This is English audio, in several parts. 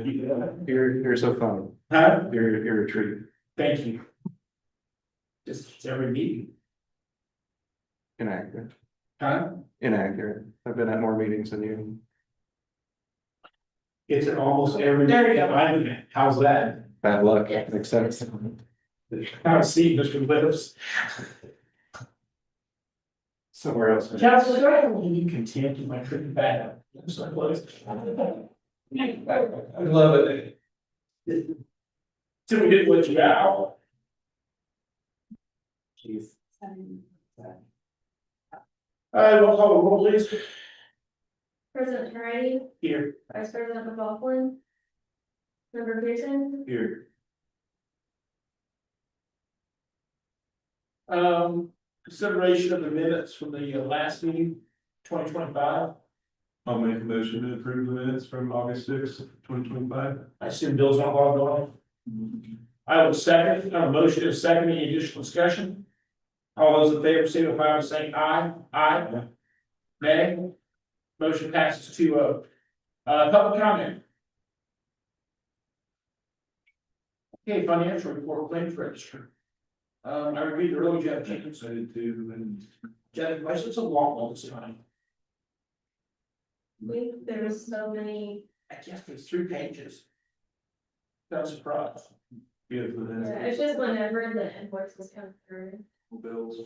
You're so fun. Huh? You're a treat. Thank you. Just it's every meeting. Inaccurate. Huh? Inaccurate. I've been at more meetings than you. It's at almost every. There you go. How's that? Bad luck. Yes. Makes sense. Have a seat, Mr. Lips. Somewhere else. Council, do I have any contempt in my trip back? I'm so close. I love it. Till we didn't let you out. Jeez. We'll call the roll, please. President Hardy, Here. Vice President McLaughlin. Member Pearson, Here. Consideration of the minutes from the last meeting, 2025. I'll make a motion to approve the minutes from August 6th, 2025. I assume Bill's not logged on. I will second, motion is second, any additional discussion? All those in favor signify by saying aye. Aye. Nay. Motion passes 2-0. Public comment. Okay, financial report, claims register. I reviewed the early jet tickets. I did too, and Jet, it's a long one this time. there was so many, I guess it's 3 pages. That's a surprise. yeah, for yeah, it's just whenever the invoices come through. the bills.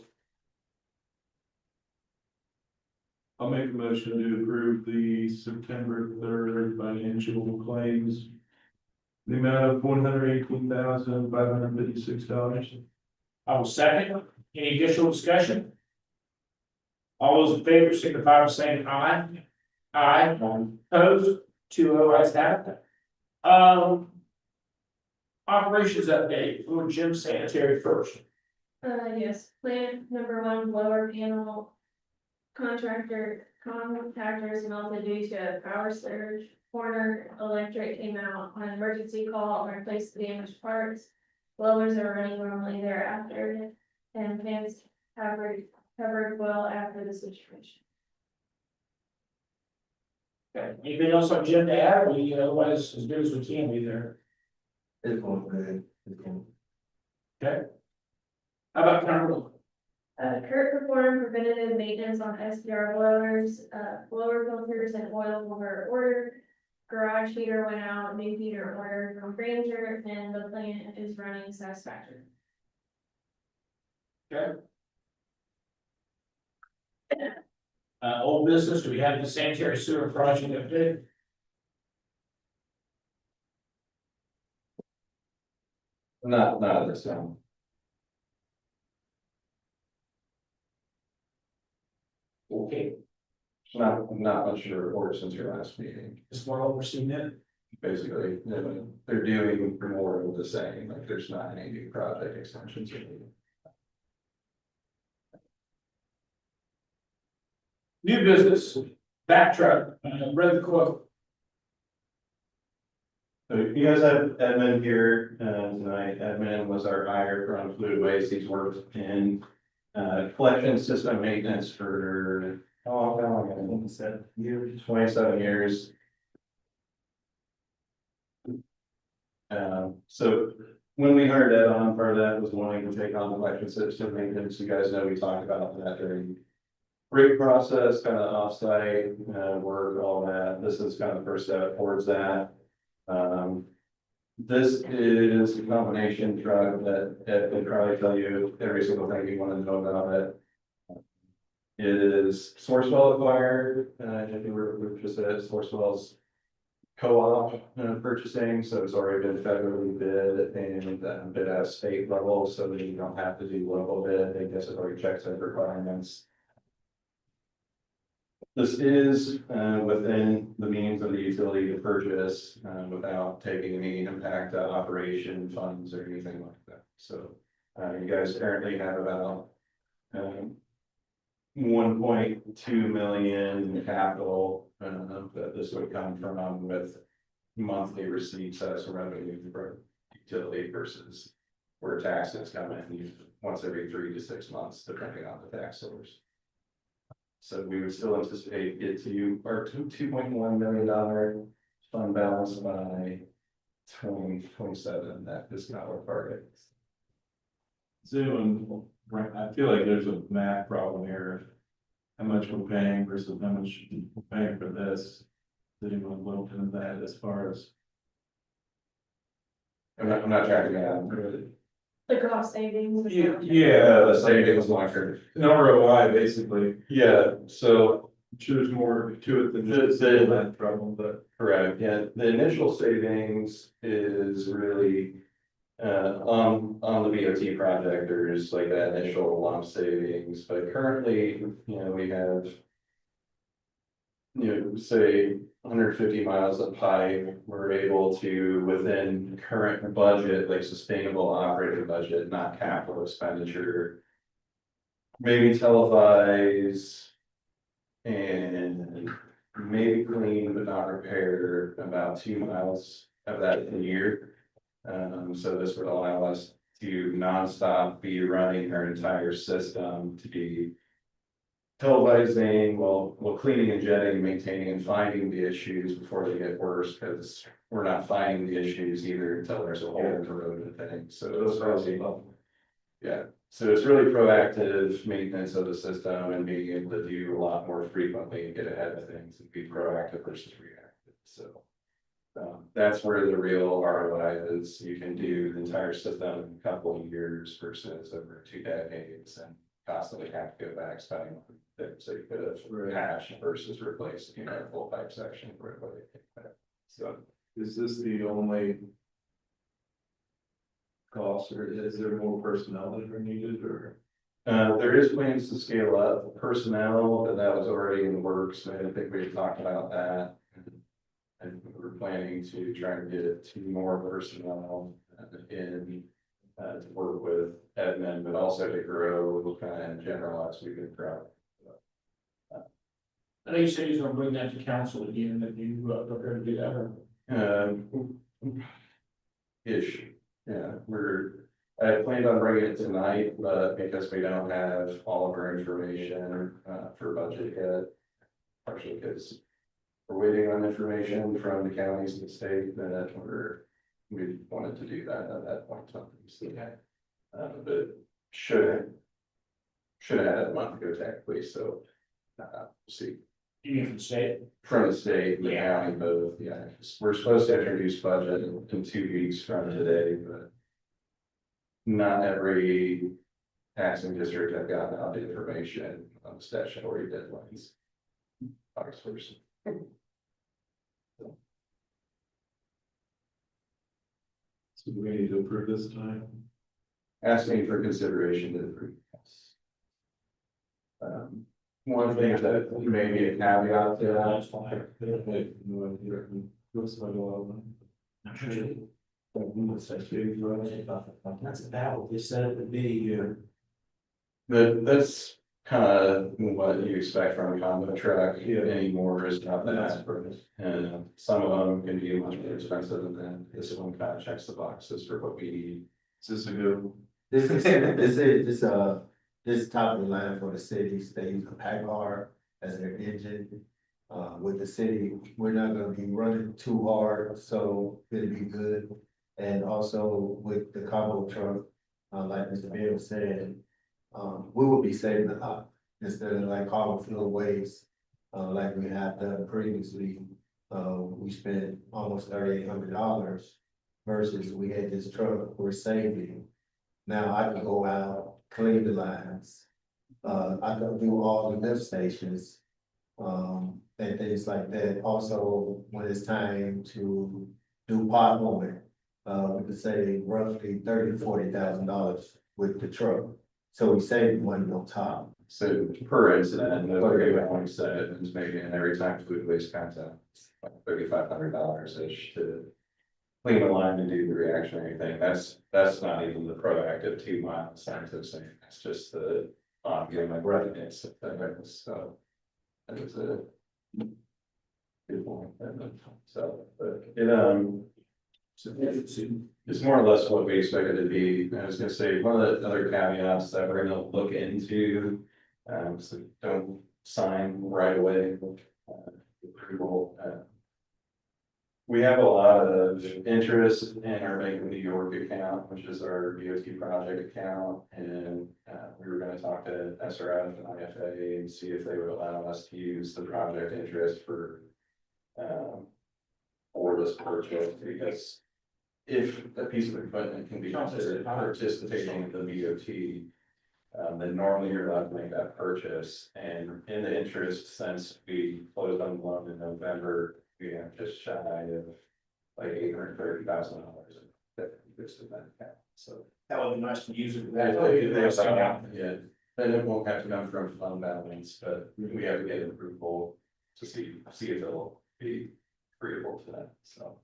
I'll make a motion to approve the September 3rd financial claims. The amount of $118,556. I will second. Any additional discussion? All those in favor signify by saying aye. Aye. Opposed? 2-0, ayes have it. Operations update, for Jim Sanitary first. Yes, plant number 1 blower panel. Contractors melted due to a power surge. Corner Electric came out on emergency call and replaced the damaged parts. Blowers are running normally thereafter, and fans covered well after the situation. Okay, anything else on Jim to add? We, otherwise, as good as we can be there. It's going good. Okay. How about Cumberland? Kurt performed preventative maintenance on SPR blowers, blower filters and oil were ordered. Garage heater went out, new heater ordered from Granger, and the plant is running satisfactory. Okay. Old business, do we have the sanitary sewer project update? Not this time. Okay, Not much to report since your last meeting. just want to oversee that. Basically, they're doing more of the same, like there's not any new project extensions. New business, back truck, read the quote. So you guys have Edmund here, tonight. Edmund was our hire from Fluid Waste. He's worked in, collection system maintenance for, how long, I think he said, 27 years. So when we hired Ed on, part of that was wanting to take on the collection system maintenance. You guys know we talked about that during break process, kind of offsite, work, all that. This is kind of the first step towards that. This is a combination truck that Ed can probably tell you every single thing you want to know about it. It is Sourcewell acquired, if you were just at Sourcewell's co-op purchasing, so it's already been federally bid and bid at state level, so that you don't have to do local bid. I guess it already checks those requirements. This is within the means of the utility to purchase without taking any impact to operation funds or anything like that. So you guys currently have about 1.2 million in capital that this would come from with monthly receipts as revenue from utility versus where taxes come in once every 3 to 6 months, depending on the tax source. So we would still anticipate it to our $2.1 million fund balance by 2027, that is not our target. Zoom, right, I feel like there's a math problem here. How much we're paying versus how much we're paying for this. Does anyone look into that as far as? I'm not trying to get out of The cost savings. Yeah, the savings marker. an ROI, basically. Yeah, so I'm sure there's more to it than just The- a math problem, but. correct, yeah, the initial savings is really. On the BOT project, there's like that initial lump savings, but currently, we have. Say 150 miles of pipe, we're able to, within current budget, like sustainable operating budget, not capital expenditure. Maybe televise. And maybe clean but not repair about 2 miles of that a year. So this would allow us to nonstop be running our entire system to be. Televising, while cleaning and jetting, maintaining and finding the issues before they get worse, because we're not finding the issues either until there's a hole in the road and things, so it's really. Yeah, so it's really proactive maintenance of the system and being able to do a lot more frequently and get ahead of things and be proactive versus reactive, so. That's where the real ROI is. You can do the entire system in a couple of years versus over 2 decades and constantly have to go back spending on things that you could have hashed versus replacing, a full pipe section quickly. So. Is this the only cost, or is there more personnel that are needed, or? There is plans to scale up personnel, but that was already in the works. I think we had talked about that. And we're planning to try and get 2 more personnel in to work with admin, but also to grow kind of in general as we can grow. I know you said you're gonna bring that to council again, that you prepared to do that, or? Ish, yeah, I planned on bringing it tonight, but because we don't have all of our information for budget yet. Partially because we're waiting on information from the counties and the state that we wanted to do that at that point in time. So, but should have had it a month ago technically, so we'll see. You mean from state? From the state, the Yeah. county, both, yeah, we're supposed to introduce budget in 2 weeks from today, but. Not every taxing district have gotten out the information on the statutory deadlines. August 1st. So do we need to approve this time? Asking for consideration to approve. One thing that may be a caveat to that. That's fine. Looks like a lot of money. That's about what they said it would be. But that's kind of what you expect from a combo truck Yeah. anymore is not that. And some of them can be much more expensive than that. This one kind of checks the boxes for what we need. Is this a good? This top of the line for the city, they use a PACCAR as their engine. With the city, we're not gonna be running too hard, so it'll be good. And also with the combo truck, like Mr. Bill said, we will be saving a lot instead of like hauling fuel waste. Like we have done previously, we spent almost $3,800 versus we had this truck, we're saving. Now I can go out, clean the lines. I can do all the lift stations. And things like that. Also, when it's time to do potholing, we could say roughly $30,000-$40,000 with the truck. So we save money on top. So per incident, the way said it is maybe, and every time food waste comes out, like $3,500-ish to clean the line and do the reactionary thing. That's not even the proactive 2 miles scientific thing. It's just the ongoing like readiness of things. So that was a good point. So, but it's more or less what we expected it to be. I was gonna say, one of the other caveats that we're gonna look into, so don't sign right away. Approval, We have a lot of interest in our Bank of New York account, which is our DOT project account, and we were gonna talk to SRF and IFA and see if they would allow us to use the project interest for this purchase, because if a piece of equipment can be considered participating in the BOT, then normally you're allowed to make that purchase, and in the interest, since we closed on the loan in November, we have just shy of like $830,000 that exists in that account, so. That would be nice to use it. Yeah, then it won't have to come from fund balance, but we have to get approval to see if it'll be agreeable to that, so.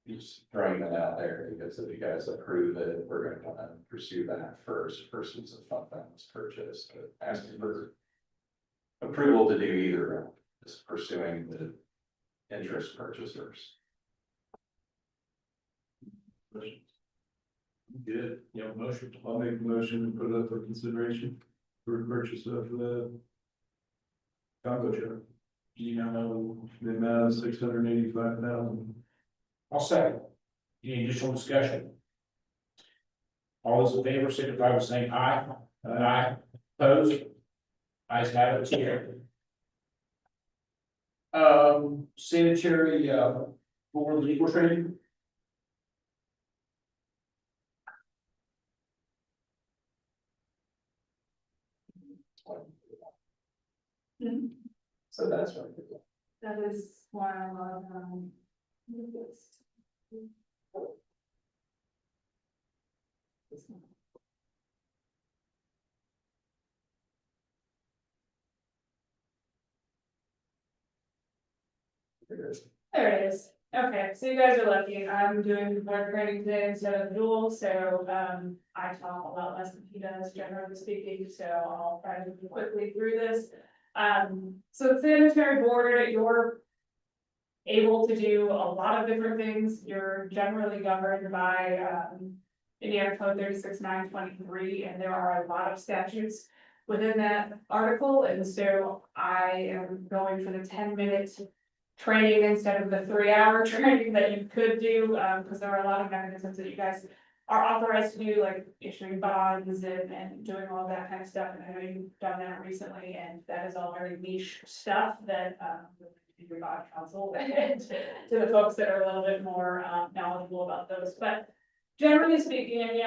Just throwing that out there, because if you guys approve it, we're gonna wanna pursue that first versus a fund balance purchase, but asking for approval to do either, just pursuing the interest purchasers. Good. You have a motion? I'll make a motion to put it up for consideration for purchase of the Congo truck. Do you know? The amount of $685,000. I'll second. Any additional discussion? All those in favor signify by saying aye. Aye. Opposed? Ayes have it, here. Sanitary, board legal training. So that's what. That is one of, this. There it is. Okay, so you guys are lucky. I'm doing board training today instead of dual, so I talk a lot less than he does, generally speaking, so I'll try to move quickly through this. So sanitary board, you're able to do a lot of different things. You're generally governed by Indiana Code 36.923, and there are a lot of statutes within that article, and so I am going for the 10-minute training instead of the 3-hour training that you could do, because there are a lot of mechanisms that you guys are authorized to do, like issuing bonds and doing all that kind of stuff, and I know you've done that recently, and that is all very niche stuff that your bond counsel and to the folks that are a little bit more knowledgeable about those, but generally speaking,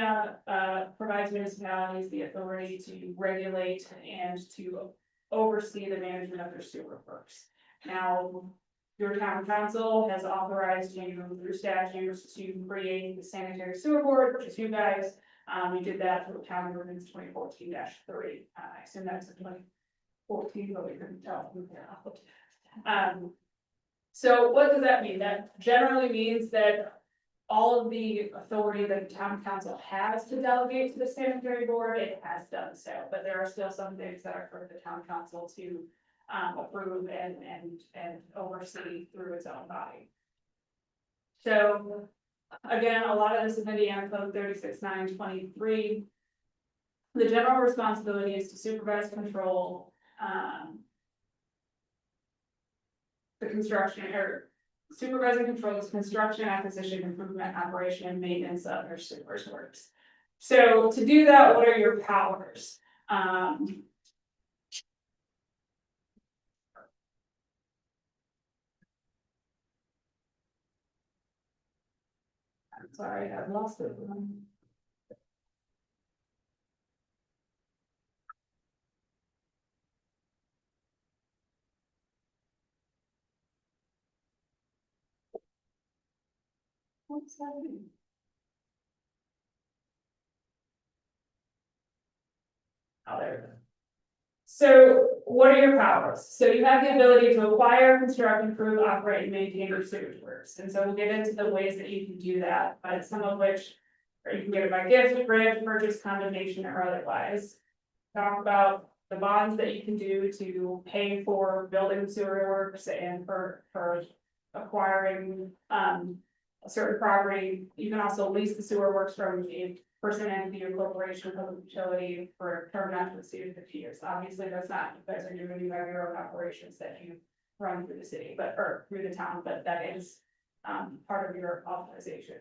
provides municipalities the authority to regulate and to oversee the management of their sewer works. Now, your town council has authorized you through statutes to create the sanitary sewer board, which is you guys. We did that through town ordinance 2014-3. I assume that's in 2014, but we couldn't tell from there. So what does that mean? That generally means that all of the authority that the town council has to delegate to the sanitary board, it has done so, but there are still some things that are for the town council to approve and oversee through its own body. So again, a lot of this is Indiana Code 36.923. The general responsibility is to supervise, control the construction or supervise and control the construction, acquisition, improvement, operation, and maintenance of your sewer works. So to do that, what are your powers? I'm sorry, I've lost it. What's happening? Oh, there we go. So what are your powers? So you have the ability to acquire, construct, improve, operate, and maintain your sewage works. And so we'll get into the ways that you can do that, but some of which, or you can get it by gift, grant, purchase, condemnation, or otherwise. Talk about the bonds that you can do to pay for building sewer works and for acquiring a certain property. You can also lease the sewer works from a person, entity, or corporation, public utility for a term not to exceed 50 years. Obviously, that's not, you guys are doing, you have your own operations that you run through the city, or through the town, but that is, part of your authorization.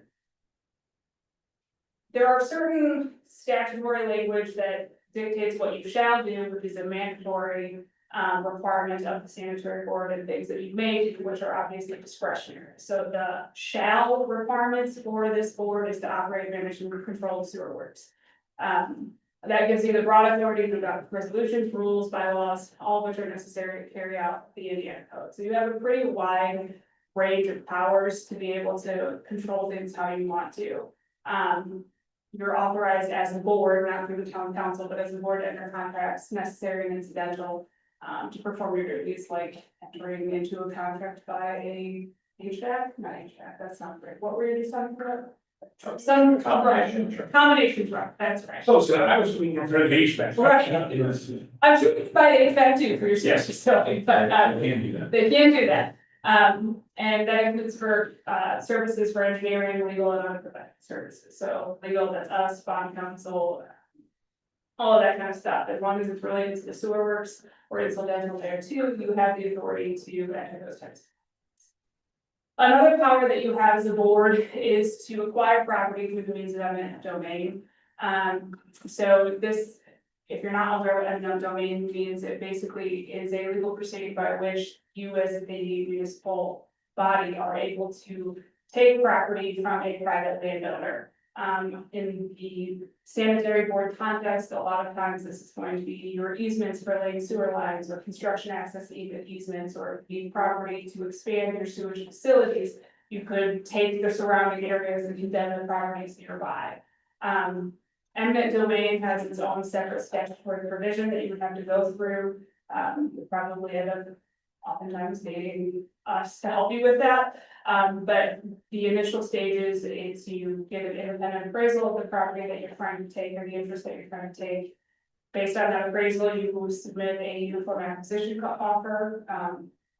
There are certain statutory language that dictates what you shall do, which is a mandatory requirement of the sanitary board, and things that you may do, which are obviously discretionary. So the shall requirements for this board is to operate, manage, and control sewer works. That gives you the broad authority to adopt resolutions, rules, bylaws, all of which are necessary to carry out the Indiana code. So you have a pretty wide range of powers to be able to control things how you want to. You're authorized as a board, not through the town council, but as a board to enter contracts necessary and incidental to perform your duties, like entering into a contract by a HVAC, not HVAC, that's not great. What were you just talking about? Some combination truck, that's right. So I was doing it for the HVAC. Right. I'm sure you can buy the HVAC too for your Yes. facility, but Can do that. they can do that. And that includes for services for engineering, legal, and other professional services. So legal, that's us, bond counsel, all of that kind of stuff. As long as it's related to the sewer works or incidental there too, you have the authority to enter those types. Another power that you have as a board is to acquire property through the means of eminent domain. So this, if you're not aware what eminent domain means, it basically is a legal proceeding by which you as the municipal body are able to take property from a private landowner. In the sanitary board context, a lot of times this is going to be your easements for laying sewer lines or construction access easements, or the property to expand your sewage facilities. You could take the surrounding areas and condemn the properties nearby. Eminent domain has its own separate statutory provision that you would have to go through. You probably end up oftentimes needing us to help you with that. But the initial stages is you get an independent appraisal of the property that you're trying to take, or the interest that you're trying to take. Based on that appraisal, you will submit a uniform acquisition offer,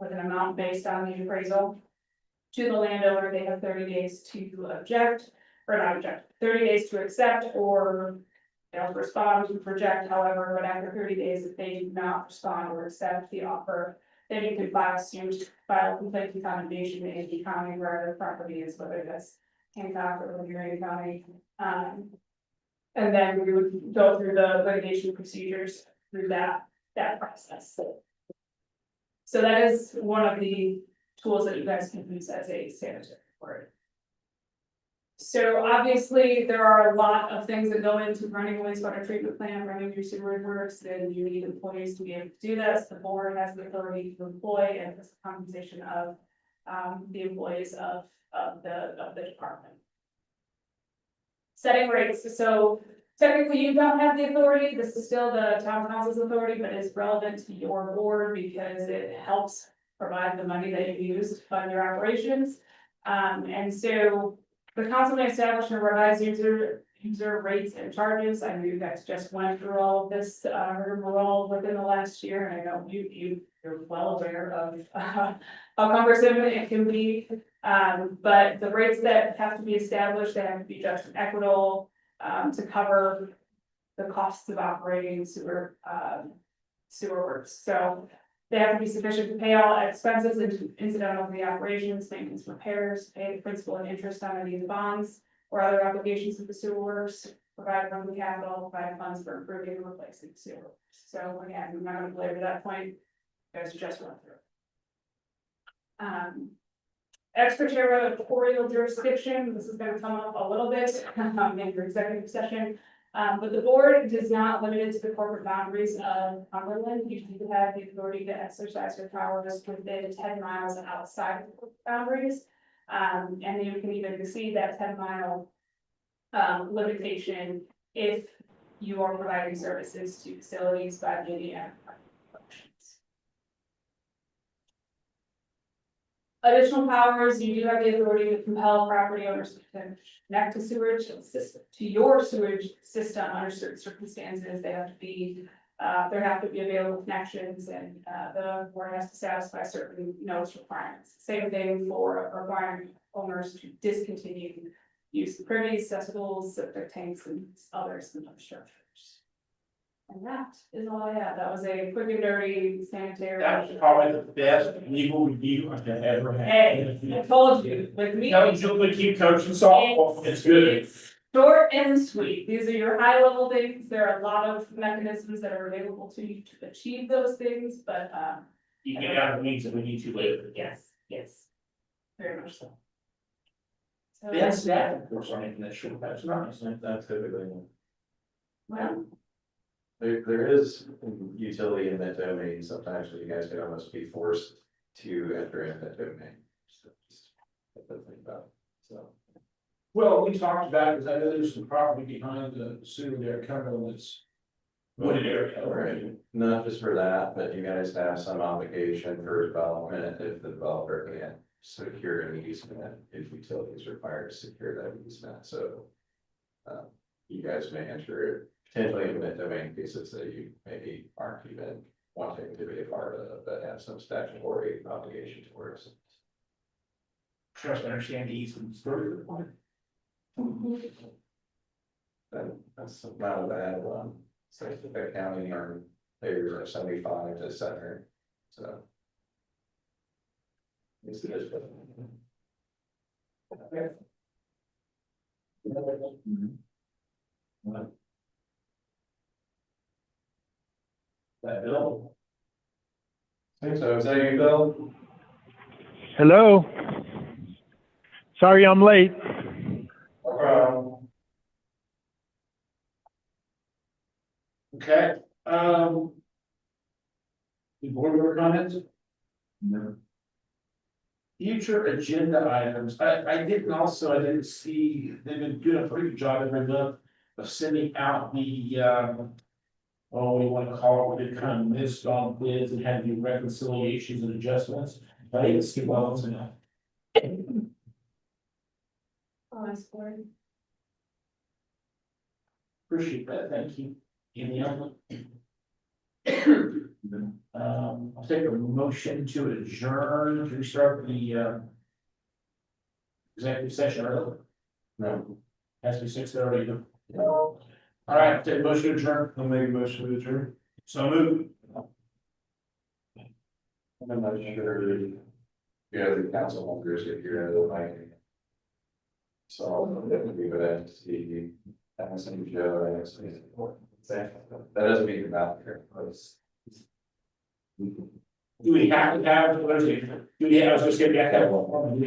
with an amount based on the appraisal to the landowner. They have 30 days to object, or not object, 30 days to accept, or they'll respond to reject, however, but after 30 days, if they do not respond or accept the offer, then you can file suit, file complaint and condemnation in the county where the property is, whether that's Hancock or Marion County. And then we would go through the litigation procedures through that process. So that is one of the tools that you guys can use as a sanitary board. So obviously, there are a lot of things that go into running a wastewater treatment plant, running your sewer works, and you need employees to be able to do this. The board has the authority to employ, and this compensation of the employees of the department. Setting rates, so technically you don't have the authority, this is still the town council's authority, but it's relevant to your board because it helps provide the money that you use to fund your operations. And so the council may establish and revise user rates and charges. I know you guys just went through all of this, rigmarole within the last year, and I know you're well aware of how cumbersome it can be. But the rates that have to be established, they have to be just and equitable, to cover the costs of operating sewer works. So they have to be sufficient to pay all expenses incidental to the operations, maintenance, repairs, pay the principal and interest on any of the bonds or other obligations of the sewer works, provide working capital, provide funds for improving and replacing sewer works. So again, I'm not going to belabor that point. You guys just run through. Extraterritorial jurisdiction, this is going to come up a little bit in your executive session. But the board does not limit it to the corporate boundaries of Cumberland. You do have the authority to exercise your powers within 10 miles outside of the corporate boundaries. And you can even exceed that 10-mile limitation if you are providing services to facilities by the Indiana functions. Additional powers, you do have the authority to compel property owners to connect to sewage system, to your sewage system under certain circumstances. They have to be, there have to be available connections, and the board has to satisfy certain notice requirements. Same thing for requiring owners to discontinue use of privies, cesspools, septic tanks, and other similar structures. And that is all I have. That was a quick and dirty sanitary. That was probably the best legal review I've ever had. Hey, I told you, with me. Tell Julie to keep coaching softball, it's good. It's short and sweet. These are your high level things. There are a lot of mechanisms that are available to you to achieve those things, but, You can get out of the weeds if we need to later. yes, very much so. So, They had staff, of course, on it, that should, that's nice. That's typically. well, There is utility in that domain, sometimes you guys could almost be forced to enter in that domain. So just something to think about, so. Well, we talked about, because I know there's some property behind the sewer there, Cumberland, that's wooded area. Right, not just for that, but you guys have some obligation for development if the developer can't secure an easement, if utilities require to secure that easement, so. You guys may enter potentially in that domain cases that you maybe aren't even wanting to be a part of, but have some statutory obligation towards. Trust, I understand the easement story. That's not a bad one, so the county are, payers are 75 to center, so. It's good. That bill. Think so, is that you, Bill? Hello. Sorry I'm late. Okay, the board member comments? No. Future agenda items, I didn't see, they've been doing a pretty good job every month of sending out the, oh, we want to call it, we kind of missed on bids and had to do reconciliations and adjustments, but I didn't see well enough. Oh, I scored. Appreciate that, thank you. Any other? I'll take a motion to adjourn, to start the, executive session early, No. has to be 6:30. All right, I'll take a motion to adjourn, I'll make a motion to adjourn. so move. I'm not sure. Yeah, the council members if you're out of the mic. So I'll leave it at the, Allison, Joe, and actually. That doesn't mean you're not here. Do we have to have, what is it? Do we have, I was just gonna get that one.